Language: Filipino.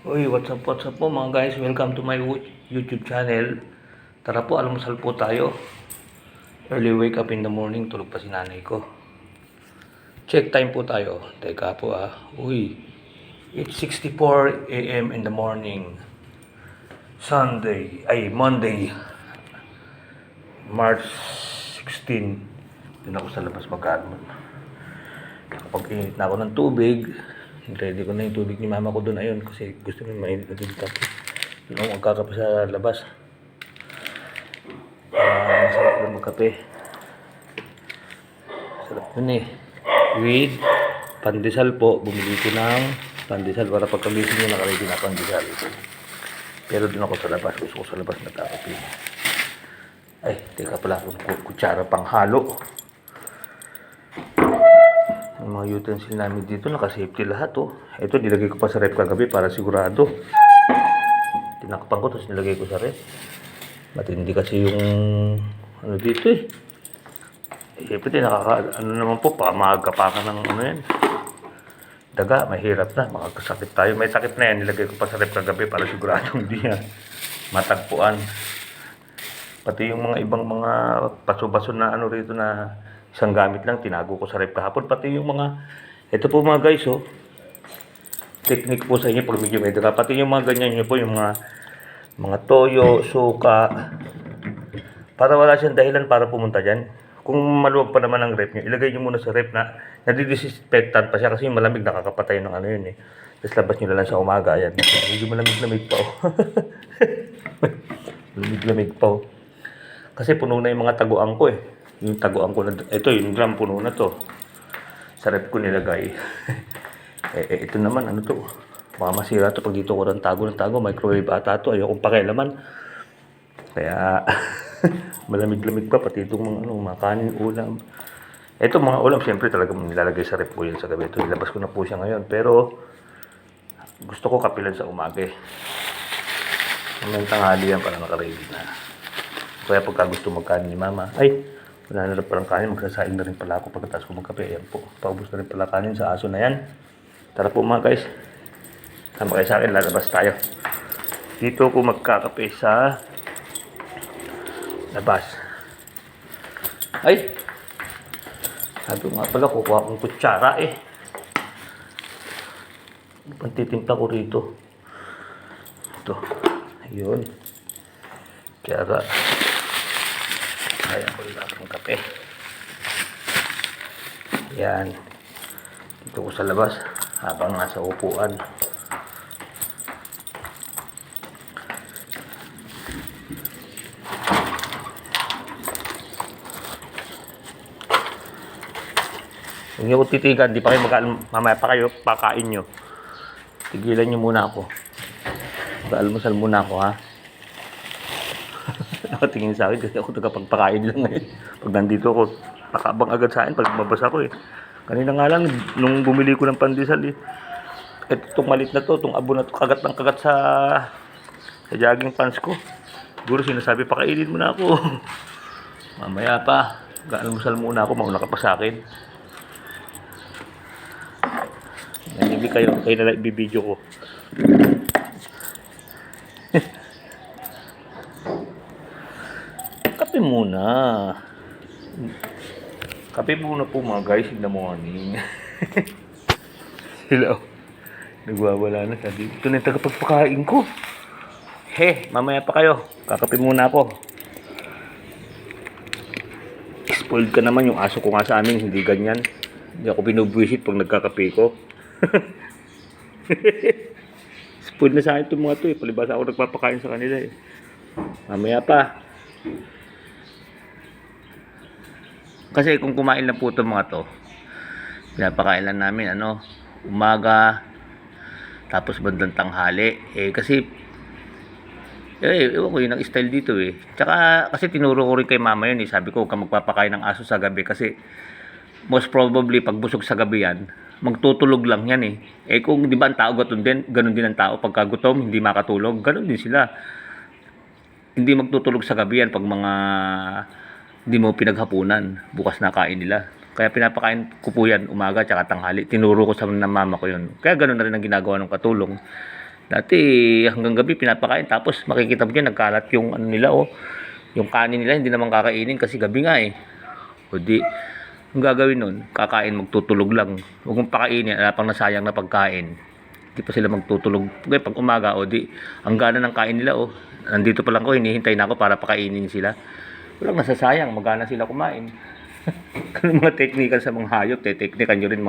Uy, what's up po mga guys? Welcome to my YouTube channel. Tara po, almusal po tayo. Early wake up in the morning, tulog pa si nanay ko. Check time po tayo. Teka po Uy, it's 6:04 a.m. in the morning. Monday, March 16. Doon ako sa labas mag-admon. Nakapag-init na ako ng tubig. Ready ko na yung tubig ni mama ko doon. Ayun, kasi gusto niya mainit na tubig kape. Doon ako magkakape sa labas. Masarap na magkape. Sarap yun eh. With pandesal po. Bumili ko ng pandesal para pagkamising nyo nakaready na pandesal. Pero doon ako sa labas. Gusto ko sa labas magkakape. Ay, teka pala akong kutsara pang halo. Ang mga utensil namin dito, naka-safety lahat Ito, nilagay ko pa sa rep kagabi para sigurado. Tinakpan ko, tapos nilagay ko sa rep. Matindi kasi yung ano dito eh. Siyempre, ano naman po, pamagapakan ng ano yan. Daga, mahirap na, makakasakit tayo. May sakit na yan, nilagay ko pa sa rep kagabi para sigurado hindi yan matagpuan. Pati yung mga ibang mga baso-baso na ano rito na isang gamit lang, tinago ko sa rep kahapon. Pati yung mga, ito po mga guys technique po sa inyo pag medyo may daga. Pati yung mga ganyan nyo po, yung mga toyo, suka, para wala siyang dahilan para pumunta dyan. Kung maluwag pa naman ang rep nyo, ilagay nyo muna sa rep na nadidisinfectant pa siya kasi yung malamig nakakapatay ng ano yun eh. Tapos labas nyo na lang sa umaga, ayan. Medyo malamig-lamig pa Malamig-lamig pa Kasi puno na yung mga taguan ko eh. Yung taguan ko na, ito yung drum puno na to. Sa rep ko nilagay. Ito naman, ano to? Baka masira to pag dito ko ng tago, microwave ata to. Ayokong pakialaman. Kaya, malamig-lamig pa, pati itong mga kanin, ulam. Ito mga ulam, siyempre talaga nilalagay sa rep ko yun sa gabi. Ito, ilabas ko na po siya ngayon. Pero, gusto ko kapilan sa umaga eh. Hanggang tanghali yan para nakaready na. Kaya pagka gusto magkanin ni mama, wala na rin palang kanin, magsasaing na rin pala ako pagkatapos ko magkape. Ayan po, paubos na rin pala kanin sa aso na yan. Tara po mga guys, tama kayo sa akin, lalabas tayo. Dito ko magkakape sa labas. Sabi ko nga pala, kukuha akong kutsara eh. Pantitimpla ko rito. Ito, ayun. Kutsara. Kaya ko lang ang kape. Yan. Dito ko sa labas habang nasa upuan. Huwag niyo ko titigan, di pa kayo mamaya pa kayo pakain nyo. Tigilan nyo muna ako. Mag-almusal muna ako ha. Nakatingin sa akin kasi ako tagapagpakain lang ngayon. Pag nandito ako, nakabang agad sa akin pag mabasa ko eh. Kanina nga lang, nung bumili ko ng pandesal eh. Itong malit na to, itong abo na to, kagat ng kagat sa jogging pants ko. Siguro sinasabi, pakainin mo na ako. Mamaya pa, mag-almusal muna ako, mauna ka pa sa akin. Nanibig kayo na lang ibibidyo ko. Kape muna. Kape muna po mga guys in the morning. Sila nagwawala na sa dito. Ito na yung tagapagpakain ko. Mamaya pa kayo. Kakape muna ako. Spoiled ka naman, yung aso ko nga sa amin, hindi ganyan. Hindi ako binubwisit pag nagkakape ko. Spoiled na sa akin itong mga to eh. Palibasa ako nagpapakain sa kanila eh. Mamaya pa. Kasi kung kumain na po itong mga to, pinapakain lang namin umaga, tapos bandang tanghali. Kasi ewan ko yun ang style dito eh. Tsaka kasi tinuro ko rin kay mama yun eh. Sabi ko, huwag ka magpapakain ng aso sa gabi kasi most probably pag busog sa gabi yan, magtutulog lang yan eh. Kung di ba ang tao ganun din ang tao pagka gutom, hindi makatulog, ganun din sila. Hindi magtutulog sa gabi yan pag mga hindi mo pinaghapunan, bukas na kain nila. Kaya pinapakain ko po yan umaga tsaka tanghali. Tinuro ko sa mama ko yun. Kaya ganoon na rin ang ginagawa ng katulong. Dati hanggang gabi pinapakain tapos makikita mo dyan nagkalat yung ano nila oh. Yung kanin nila hindi naman kakainin kasi gabi nga eh. O di, ang gagawin nun, kakain magtutulog lang. Huwag mong pakainin, wala pang nasayang na pagkain. Di pa sila magtutulog. Kaya pag umaga o di, ang gana ng kain nila oh. Nandito pa lang ko, hinihintay na ako para pakainin sila. Walang nasasayang, magana sila kumain. Ganun mga teknika sa mga hayop, teknikan nyo rin mga